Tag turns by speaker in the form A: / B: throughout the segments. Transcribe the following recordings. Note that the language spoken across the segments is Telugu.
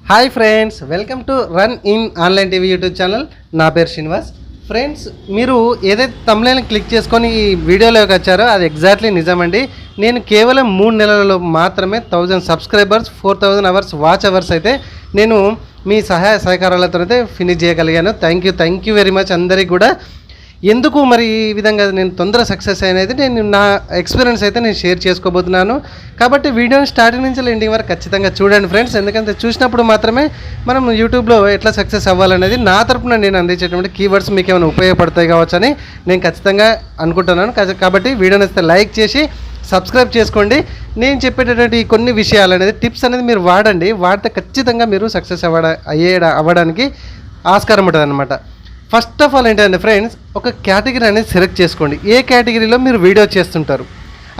A: Hi friends, welcome to run in online TV YouTube channel. నా పేరు శ్రీనివాస్. ఫ్రెండ్స్, మీరు ఏదైతే థంబ్నెయిల్ని క్లిక్ చేసుకొని ఈ వీడియోలోకి వచ్చారో అది ఎగ్జాక్ట్లీ నిజమండి. నేను కేవలం 3 నెలలలో మాత్రమే 1000 సబ్స్క్రైబర్స్, 4000 అవర్స్ వాచ్ అవర్స్ అయితే నేను మీ సహాయ సహకారాలతో అయితే ఫినిష్ చేయగలిగాను. థ్యాంక్ యూ వెరీ మచ్ అందరికీ కూడా. ఎందుకు మరి ఈ విధంగా నేను తొందర సక్సెస్ అయినది నేను నా ఎక్స్పీరియన్స్ అయితే నేను షేర్ చేసుకోబోతున్నాను. కాబట్టి వీడియోని స్టార్టింగ్ నుంచి ఎండింగ్ వరకు ఖచ్చితంగా చూడండి ఫ్రెండ్స్. ఎందుకంటే చూసినప్పుడు మాత్రమే మనం యూట్యూబ్లో ఎట్లా సక్సెస్ అవ్వాలనేది నా తరపున నేను అందించేటువంటి కీవర్డ్స్ మీకు ఏమైనా ఉపయోగపడతాయి కావచ్చని నేను ఖచ్చితంగా అనుకుంటున్నాను. కాబట్టి వీడియోని అయితే లైక్ చేసి సబ్స్క్రైబ్ చేసుకోండి. నేను చెప్పేటటువంటి కొన్ని విషయాలు అనేది టిప్స్ అనేది మీరు వాడితే ఖచ్చితంగా మీరు సక్సెస్ అవ్వడానికి ఆస్కారం ఉంటుంది అనమాట. ఫస్ట్ ఆఫ్ ఆల్ ఏంటంటే ఫ్రెండ్స్, ఒక కేటగిరీ అనేది సెలెక్ట్ చేసుకోండి. ఏ కేటగిరీలో మీరు వీడియో చేస్తుంటారు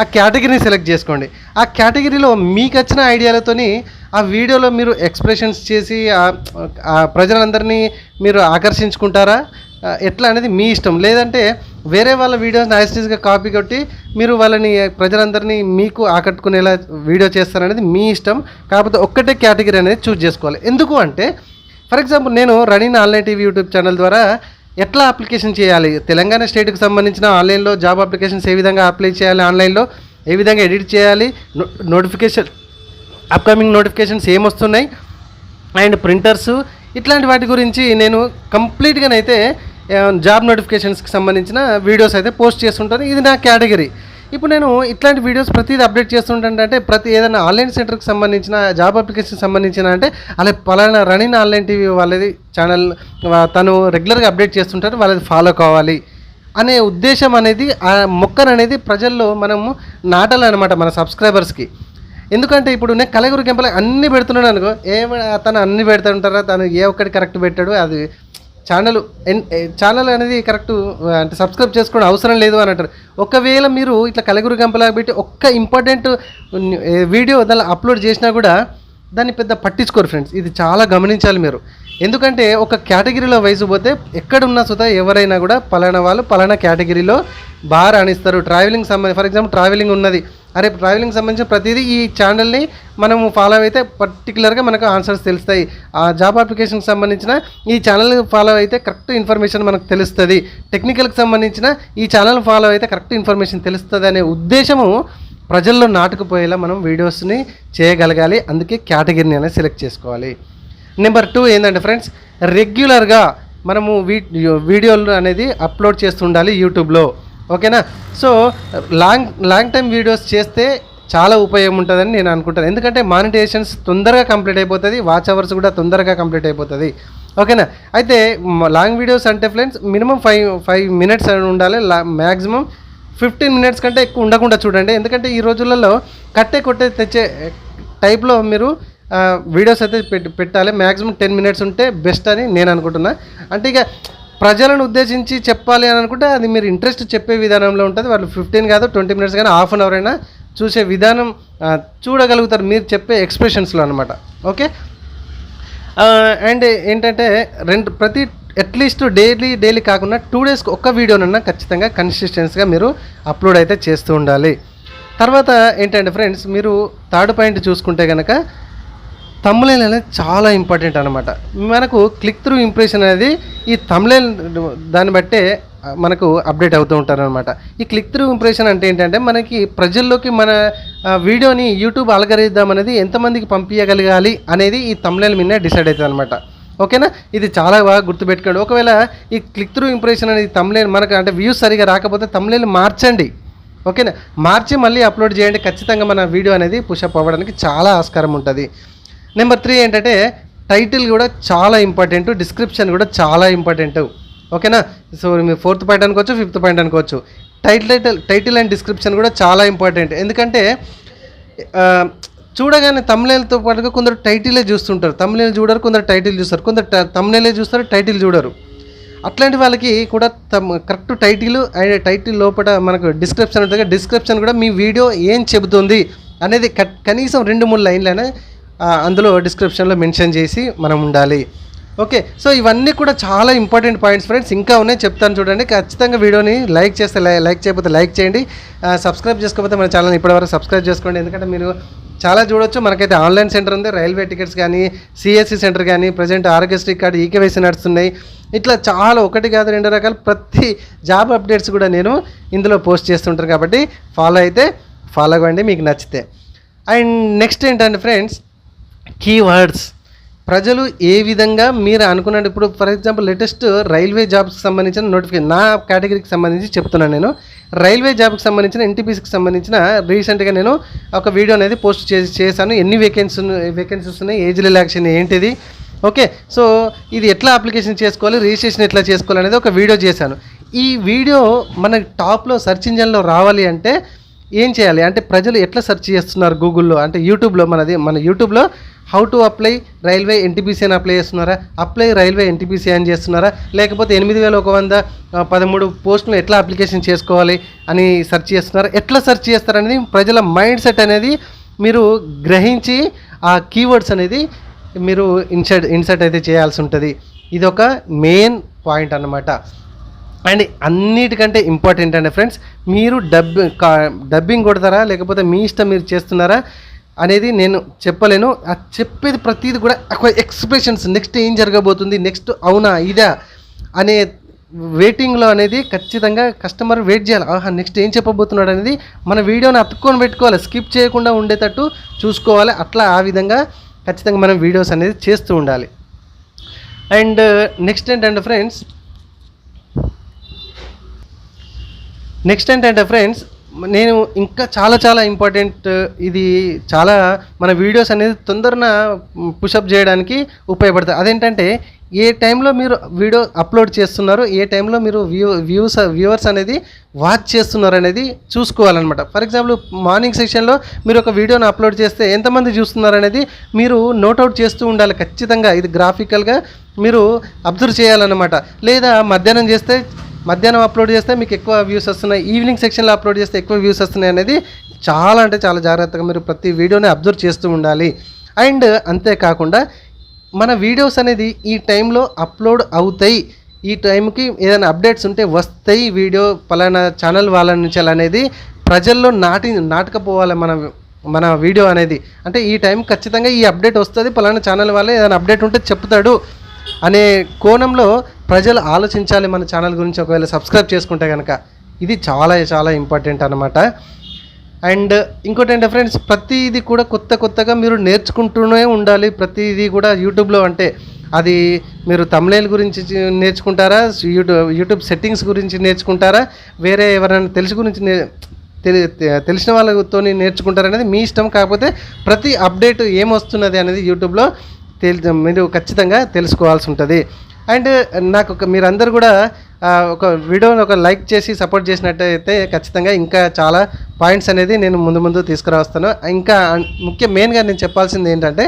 A: ఆ కేటగిరీని సెలెక్ట్ చేసుకోండి. ఆ కేటగిరీలో మీకు వచ్చిన ఐడియాలతోని ఆ వీడియోలో మీరు ఎక్స్ప్రెషన్స్ చేసి ఆ ప్రజలందరినీ మీరు ఆకర్షించుకుంటారా ఎట్లా అనేది మీ ఇష్టం. లేదంటే వేరే వాళ్ళ వీడియోస్ యాజిటీస్గా కాపీ కొట్టి మీరు వాళ్ళని ప్రజలందరినీ మీకు ఆకట్టుకునేలా వీడియో చేస్తారనేది మీ ఇష్టం. కాకపోతే ఒక్కటే కేటగిరీ అనేది చూస్ చేసుకోవాలి. ఎందుకు అంటే, ఫర్ ఎగ్జాంపుల్, నేను running online TV YouTube channel ద్వారా ఎట్లా అప్లికేషన్ చేయాలి, తెలంగాణ స్టేట్కి సంబంధించిన ఆన్లైన్లో జాబ్ అప్లికేషన్స్ ఏ విధంగా అప్లై చేయాలి, ఆన్లైన్లో ఏ విధంగా ఎడిట్ చేయాలి, నోటిఫికేషన్ అప్కమింగ్ నోటిఫికేషన్స్ ఏమొస్తున్నాయి అండ్ ప్రింటర్స్, ఇట్లాంటి వాటి గురించి నేను కంప్లీట్గానైతే జాబ్ నోటిఫికేషన్స్కి సంబంధించిన వీడియోస్ అయితే పోస్ట్ చేస్తుంటాను. ఇది నా కేటగిరీ. ఇప్పుడు నేను ఇట్లాంటి వీడియోస్ ప్రతిదీ అప్డేట్ చేస్తుంటాను. అంటే ఏదైనా ఆన్లైన్ సెంటర్కి సంబంధించిన జాబ్ అప్లికేషన్కి సంబంధించిన అంటే అలా పలానా రన్నింగ్ ఆన్లైన్ టీవీ వాళ్ళది ఛానల్ తను రెగ్యులర్గా అప్డేట్ చేస్తుంటారు, వాళ్ళది ఫాలో కావాలి అనే ఉద్దేశం అనేది, ఆ మొక్కను అనేది ప్రజల్లో మనము నాటాలన్నమాట మన సబ్స్క్రైబర్స్కి. ఎందుకంటే ఇప్పుడు నేను కలగురు గెంపల అన్నీ పెడుతున్నాను అనుకో, తను అన్నీ పెడుతుంటారా, తను ఏ ఒక్కటి కరెక్ట్ పెట్టాడు, అది ఛానల్ అనేది కరెక్ట్ అంటే సబ్స్క్రైబ్ చేసుకోవడం అవసరం లేదు అని అంటారు. ఒకవేళ మీరు ఇట్లా కలగురు గంపలాగా పెట్టి ఒక్క ఇంపార్టెంట్ వీడియో దాన్ని అప్లోడ్ చేసినా కూడా దాన్ని పెద్ద పట్టించుకోరు ఫ్రెండ్స్. ఇది చాలా గమనించాలి మీరు. ఎందుకంటే ఒక కేటగిరీలో వైజ్ పోతే ఎక్కడున్నా సుతా ఎవరైనా కూడా పలానా వాళ్ళు పలానా కేటగిరీలో బాగా రాణిస్తారు. ట్రావెలింగ్ సంబంధించి, ఫర్ ఎగ్జాంపుల్ ట్రావెలింగ్ ఉన్నది, ట్రావెలింగ్ సంబంధించిన ప్రతిదీ ఈ ఛానల్ని మనము ఫాలో అయితే పర్టికులర్గా మనకు ఆన్సర్స్ తెలుస్తాయి. ఆ జాబ్ అప్లికేషన్కి సంబంధించిన ఈ ఛానల్ ఫాలో అయితే కరెక్ట్ ఇన్ఫర్మేషన్ మనకు తెలుస్తుంది. టెక్నికల్కి సంబంధించిన ఈ ఛానల్ ఫాలో అయితే కరెక్ట్ ఇన్ఫర్మేషన్ తెలుస్తుంది అనే ఉద్దేశము ప్రజల్లో నాటుకుపోయేలా మనం వీడియోస్ని చేయగలగాలి. అందుకే కేటగిరీని అనేది సెలెక్ట్ చేసుకోవాలి. నెంబర్ 2 ఏంటంటే ఫ్రెండ్స్, రెగ్యులర్గా మనము వీడియోలు అనేది అప్లోడ్ చేస్తుండాలి యూట్యూబ్లో. ఓకేనా? సో లాంగ్ టైం వీడియోస్ చేస్తే చాలా ఉపయోగం ఉంటుందని నేను అనుకుంటాను. ఎందుకంటే మానిటైజేషన్స్ తొందరగా కంప్లీట్ అయిపోతుంది, వాచ్ అవర్స్ కూడా తొందరగా కంప్లీట్ అయిపోతుంది. ఓకేనా? అయితే లాంగ్ వీడియోస్ అంటే ఫ్రెండ్స్ మినిమం 5 మినిట్స్ అని ఉండాలి. మ్యాక్సిమం 15 మినిట్స్ కంటే ఎక్కువ ఉండకుండా చూడండి. ఎందుకంటే ఈ రోజులలో కొట్టే తెచ్చే టైప్లో మీరు వీడియోస్ అయితే పెట్టాలి. మ్యాక్సిమం 10 మినిట్స్ ఉంటే బెస్ట్ అని నేను అనుకుంటున్నా. అంటే ఇక ప్రజలను ఉద్దేశించి చెప్పాలి అని అనుకుంటే అది మీరు ఇంట్రెస్ట్ చెప్పే విధానంలో ఉంటుంది. వాళ్ళు 15 కాదు 20 మినిట్స్ కానీ హాఫ్ అన్ అవర్ అయినా చూసే విధానం చూడగలుగుతారు మీరు చెప్పే ఎక్స్ప్రెషన్స్లో అనమాట. ఓకే? అండ్ ఏంటంటే ప్రతి అట్లీస్ట్ డైలీ కాకుండా 2 డేస్కి ఒక్క వీడియోనన్నా ఖచ్చితంగా కన్సిస్టెన్సీగా మీరు అప్లోడ్ అయితే చేస్తూ ఉండాలి. తర్వాత ఏంటంటే ఫ్రెండ్స్, మీరు థర్డ్ పాయింట్ చూసుకుంటే కనుక థంబ్నెయిల్ అనేది చాలా ఇంపార్టెంట్ అనమాట. మనకు క్లిక్ త్రూ ఇంప్రెషన్ అనేది ఈ థంబ్నెయిల్ దాన్ని బట్టే మనకు అప్డేట్ అవుతూ ఉంటారనమాట. ఈ క్లిక్ త్రూ ఇంప్రెషన్ అంటే ఏంటంటే మనకి ప్రజల్లోకి మన వీడియోని యూట్యూబ్ అల్గోరిథం అనేది ఎంతమందికి పంపించగలగాలి అనేది ఈ థంబ్నెయిల్ మీద డిసైడ్ అవుతుంది అనమాట. ఓకేనా? ఇది చాలా బాగా గుర్తుపెట్టుకోండి. ఒకవేళ ఈ క్లిక్ త్రూ ఇంప్రెషన్ అనేది థంబ్నెయిల్ మనకు అంటే వ్యూస్ సరిగా రాకపోతే థంబ్నెయిల్ మార్చండి. ఓకేనా? మార్చి మళ్ళీ అప్లోడ్ చేయండి. ఖచ్చితంగా మన వీడియో అనేది పుషప్ అవ్వడానికి చాలా ఆస్కారం ఉంటుంది. నెంబర్ 3 ఏంటంటే టైటిల్ కూడా చాలా ఇంపార్టెంట్, డిస్క్రిప్షన్ కూడా చాలా ఇంపార్టెంట్. ఓకేనా? సో మీరు 4th పాయింట్ అనుకోవచ్చు, 5th పాయింట్ అనుకోవచ్చు. టైటిల్ అండ్ డిస్క్రిప్షన్ కూడా చాలా ఇంపార్టెంట్. ఎందుకంటే చూడగానే థంబ్నెయిల్తో పాటుగా కొందరు టైటిలే చూస్తుంటారు, థంబ్నెయిల్ చూడరు, కొందరు టైటిల్ చూస్తారు, కొందరు థంబ్నెయిలే చూస్తారు, టైటిల్ చూడరు. అట్లాంటి వాళ్ళకి కూడా కరెక్ట్ టైటిల్ అండ్ టైటిల్ లోపల మనకు డిస్క్రిప్షన్ ఉంటుంది. డిస్క్రిప్షన్ కూడా మీ వీడియో ఏం చెబుతుంది అనేది కనీసం 2-3 లైన్లైనా అందులో డిస్క్రిప్షన్లో మెన్షన్ చేసి మనం ఉండాలి. ఓకే, సో ఇవన్నీ కూడా చాలా ఇంపార్టెంట్ పాయింట్స్ ఫ్రెండ్స్, ఇంకా ఉన్నాయి చెప్తాను చూడండి. ఖచ్చితంగా వీడియోని లైక్ చేస్తే లైక్ చేయకపోతే లైక్ చేయండి, సబ్స్క్రైబ్ చేసుకోకపోతే మన ఛానల్ ఇప్పటివరకు సబ్స్క్రైబ్ చేసుకోండి. ఎందుకంటే మీరు చాలా చూడొచ్చు, మనకైతే ఆన్లైన్ సెంటర్ ఉంది, రైల్వే టికెట్స్ కానీ, సిఎస్సి సెంటర్ కానీ, ప్రజెంట్ ఆరోగ్యశ్రీ కార్డు, ఈకేవైసీ నడుస్తున్నాయి. ఇట్లా చాలా ఒకటి కాదు 2 రకాల ప్రతి జాబ్ అప్డేట్స్ కూడా నేను ఇందులో పోస్ట్ చేస్తుంటాను. కాబట్టి ఫాలో అవ్వండి మీకు నచ్చితే. అండ్ నెక్స్ట్ ఏంటంటే ఫ్రెండ్స్, కీవర్డ్స్. ప్రజలు ఏ విధంగా మీరు అనుకున్నట్టు, ఇప్పుడు ఫర్ ఎగ్జాంపుల్ లేటెస్ట్ రైల్వే జాబ్స్కి సంబంధించిన నోటిఫికేషన్, నా కేటగిరీకి సంబంధించి చెప్తున్నాను నేను. రైల్వే జాబ్కి సంబంధించిన ఎన్టీపీసీకి సంబంధించిన రీసెంట్గా నేను ఒక వీడియో అనేది పోస్ట్ చేశాను. ఎన్ని వేకెన్సీస్ ఉన్నాయి, ఏజ్ రిలాక్సేషన్ ఏంటిది, ఓకే, సో ఇది ఎట్లా అప్లికేషన్ చేసుకోవాలి, రిజిస్ట్రేషన్ ఎట్లా చేసుకోవాలి అనేది ఒక వీడియో చేశాను. ఈ వీడియో మన టాప్లో సెర్చ్ ఇంజన్లో రావాలి అంటే ఏం చేయాలి అంటే, ప్రజలు ఎట్లా సెర్చ్ చేస్తున్నారు గూగుల్లో అంటే యూట్యూబ్లో, మన యూట్యూబ్లో how to apply railway NTPC అని అప్లై చేస్తున్నారా, అప్లై రైల్వే ఎన్టీపీసీ అని చేస్తున్నారా, లేకపోతే 8113 పోస్టులు ఎట్లా అప్లికేషన్ చేసుకోవాలి అని సెర్చ్ చేస్తున్నారా, ఎట్లా సెర్చ్ చేస్తారనేది ప్రజల మైండ్ సెట్ అనేది మీరు గ్రహించి ఆ కీవర్డ్స్ అనేది మీరు ఇన్సర్ట్ అయితే చేయాల్సి ఉంటుంది. ఇది ఒక మెయిన్ పాయింట్ అన్నమాట. అండ్ అన్నిటికంటే ఇంపార్టెంట్ అంటే ఫ్రెండ్స్, మీరు డబ్బింగ్ కొడతారా లేకపోతే మీ ఇష్టం మీరు చేస్తున్నారా అనేది నేను చెప్పలేను. అది చెప్పేది ప్రతిదీ కూడా ఎక్స్ప్రెషన్స్, నెక్స్ట్ ఏం జరగబోతుంది, నెక్స్ట్ అవునా ఇదా అనే వెయిటింగ్లో అనేది ఖచ్చితంగా కస్టమర్ వెయిట్ చేయాలి. నెక్స్ట్ ఏం చెప్పబోతున్నాడు అనేది మన వీడియోని అతుక్కొని పెట్టుకోవాలి, స్కిప్ చేయకుండా ఉండేటట్టు చూసుకోవాలి. అట్లా ఆ విధంగా ఖచ్చితంగా మనం వీడియోస్ అనేది చేస్తూ ఉండాలి. అండ్ నెక్స్ట్ ఏంటంటే ఫ్రెండ్స్, నేను ఇంకా చాలా ఇంపార్టెంట్, ఇది చాలా మన వీడియోస్ అనేది తొందరన పుషప్ చేయడానికి ఉపయోగపడుతుంది. అదేంటంటే ఏ టైంలో మీరు వీడియో అప్లోడ్ చేస్తున్నారు, ఏ టైంలో మీరు వ్యూవర్స్ అనేది వాచ్ చేస్తున్నారు అనేది చూసుకోవాలన్నమాట. ఫర్ ఎగ్జాంపుల్ మార్నింగ్ సెక్షన్లో మీరు ఒక వీడియోని అప్లోడ్ చేస్తే ఎంతమంది చూస్తున్నారు అనేది మీరు నోట్అవుట్ చేస్తూ ఉండాలి ఖచ్చితంగా. ఇది గ్రాఫికల్గా మీరు అబ్జర్వ్ చేయాలన్నమాట. లేదా మధ్యాహ్నం అప్లోడ్ చేస్తే మీకు ఎక్కువ వ్యూస్ వస్తున్నాయి, ఈవినింగ్ సెక్షన్లో అప్లోడ్ చేస్తే ఎక్కువ వ్యూస్ వస్తున్నాయి అనేది చాలా జాగ్రత్తగా మీరు ప్రతి వీడియోని అబ్జర్వ్ చేస్తూ ఉండాలి. అండ్ అంతేకాకుండా మన వీడియోస్ అనేది ఈ టైంలో అప్లోడ్ అవుతాయి, ఈ టైంకి ఏదైనా అప్డేట్స్ ఉంటే వస్తాయి, వీడియో పలానా ఛానల్ వాళ్ళ నుంచి అనేది ప్రజల్లో నాటకపోవాలి మన వీడియో అనేది. అంటే ఈ టైం ఖచ్చితంగా ఈ అప్డేట్ వస్తుంది, పలానా ఛానల్ వాళ్ళే ఏదైనా అప్డేట్ ఉంటే చెప్తాడు అనే కోణంలో ప్రజలు ఆలోచించాలి మన ఛానల్ గురించి, ఒకవేళ సబ్స్క్రైబ్ చేసుకుంటే కనుక. ఇది చాలా ఇంపార్టెంట్ అన్నమాట. అండ్ ఇంకోటి ఏంటంటే ఫ్రెండ్స్, ప్రతిదీ కూడా కొత్తగా మీరు నేర్చుకుంటూనే ఉండాలి. ప్రతిదీ కూడా యూట్యూబ్లో అంటే అది మీరు thumbnail గురించి నేర్చుకుంటారా, యూట్యూబ్ సెట్టింగ్స్ గురించి నేర్చుకుంటారా, వేరే ఎవరైనా తెలిసిన వాళ్ళతో నేర్చుకుంటారు అనేది మీ ఇష్టం. కాకపోతే ప్రతి అప్డేట్ ఏమొస్తున్నది అనేది యూట్యూబ్లో మీరు ఖచ్చితంగా తెలుసుకోవాల్సి ఉంటుంది. అండ్ నాకు మీరందరూ కూడా ఒక వీడియోని ఒక లైక్ చేసి సపోర్ట్ చేసినట్టయితే ఖచ్చితంగా ఇంకా చాలా పాయింట్స్ అనేది నేను ముందు తీసుకురావస్తాను. ఇంకా మెయిన్గా నేను చెప్పాల్సింది ఏంటంటే,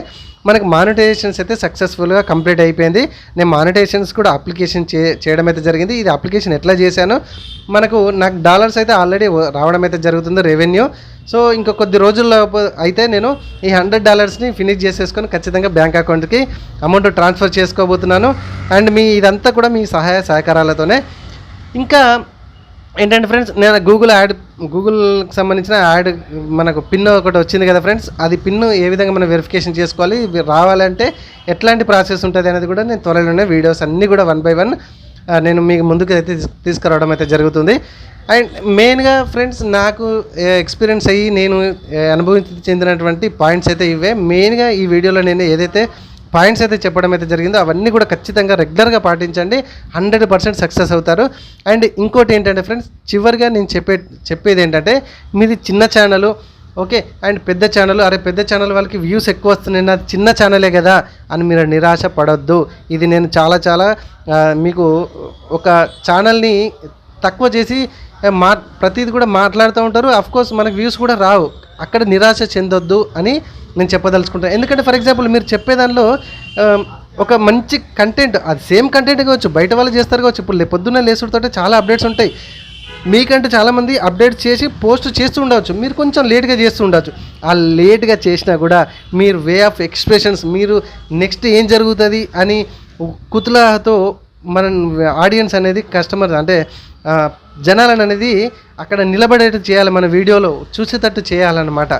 A: మనకు మానిటైజేషన్స్ అయితే సక్సెస్ఫుల్గా కంప్లీట్ అయిపోయింది. నేను మానిటైజేషన్స్ కూడా అప్లికేషన్ చేయడం అయితే జరిగింది. ఇది అప్లికేషన్ ఎట్లా చేశాను, నాకు డాలర్స్ అయితే ఆల్రెడీ రావడం అయితే జరుగుతుంది, రెవెన్యూ. సో ఇంకా కొద్ది రోజుల్లో అయితే నేను ఈ $100ని ఫినిష్ చేసేసుకొని ఖచ్చితంగా బ్యాంక్ అకౌంట్కి అమౌంట్ ట్రాన్స్ఫర్ చేసుకోబోతున్నాను. అండ్ ఇదంతా కూడా మీ సహాయ సహకారాలతోనే. ఇంకా ఏంటంటే ఫ్రెండ్స్, నేను గూగుల్కి సంబంధించిన యాడ్ మనకు పిన్ ఒకటి వచ్చింది కదా ఫ్రెండ్స్, అది పిన్ ఏ విధంగా మనం వెరిఫికేషన్ చేసుకోవాలి, రావాలంటే ఎట్లాంటి ప్రాసెస్ ఉంటుంది అనేది కూడా నేను త్వరలోనే వీడియోస్ అన్నీ కూడా 1 by 1 నేను మీకు ముందుకు అయితే తీసుకురావడం అయితే జరుగుతుంది. అండ్ మెయిన్గా ఫ్రెండ్స్, నాకు ఎక్స్పీరియన్స్ అయ్యి నేను అనుభవించి చెందినటువంటి పాయింట్స్ అయితే ఇవే. మెయిన్గా ఈ వీడియోలో నేను ఏదైతే పాయింట్స్ అయితే చెప్పడం అయితే జరిగిందో అవన్నీ కూడా ఖచ్చితంగా రెగ్యులర్గా పాటించండి, 100% సక్సెస్ అవుతారు. అండ్ ఇంకోటి ఏంటంటే ఫ్రెండ్స్, చివరిగా నేను చెప్పేది ఏంటంటే, మీది చిన్న ఛానల్, ఓకే, అండ్ పెద్ద ఛానల్ వాళ్ళకి వ్యూస్ ఎక్కువ వస్తున్నాయి, నాది చిన్న ఛానలే కదా అని మీరు నిరాశ పడొద్దు. ఇది నేను చాలా మీకు ఒక ఛానల్ని తక్కువ చేసి ప్రతిది కూడా మాట్లాడుతూ ఉంటారు. అఫ్కోర్స్ మనకు వ్యూస్ కూడా రావు, అక్కడ నిరాశ చెందొద్దు అని నేను చెప్పదలుచుకుంటాను. ఎందుకంటే ఫర్ ఎగ్జాంపుల్ మీరు చెప్పేదానిలో ఒక మంచి కంటెంట్, అది సేమ్ కంటెంట్ కావచ్చు, బయట వాళ్ళు చేస్తారు కావచ్చు. ఇప్పుడు పొద్దున్న లేసుడితో చాలా అప్డేట్స్ ఉంటాయి, మీకంటే చాలామంది అప్డేట్స్ చేసి పోస్ట్ చేస్తూ ఉండవచ్చు, మీరు కొంచెం లేట్గా చేస్తూ ఉండవచ్చు. ఆ లేట్గా చేసినా కూడా మీరు వే ఆఫ్ ఎక్స్ప్రెషన్స్, మీరు నెక్స్ట్ ఏం జరుగుతుంది అని కుతులతో మన ఆడియన్స్ అనేది కస్టమర్ అంటే జనాలను అనేది అక్కడ నిలబడేటట్టు చేయాలి, మన వీడియోలో చూసేటట్టు చేయాలన్నమాట.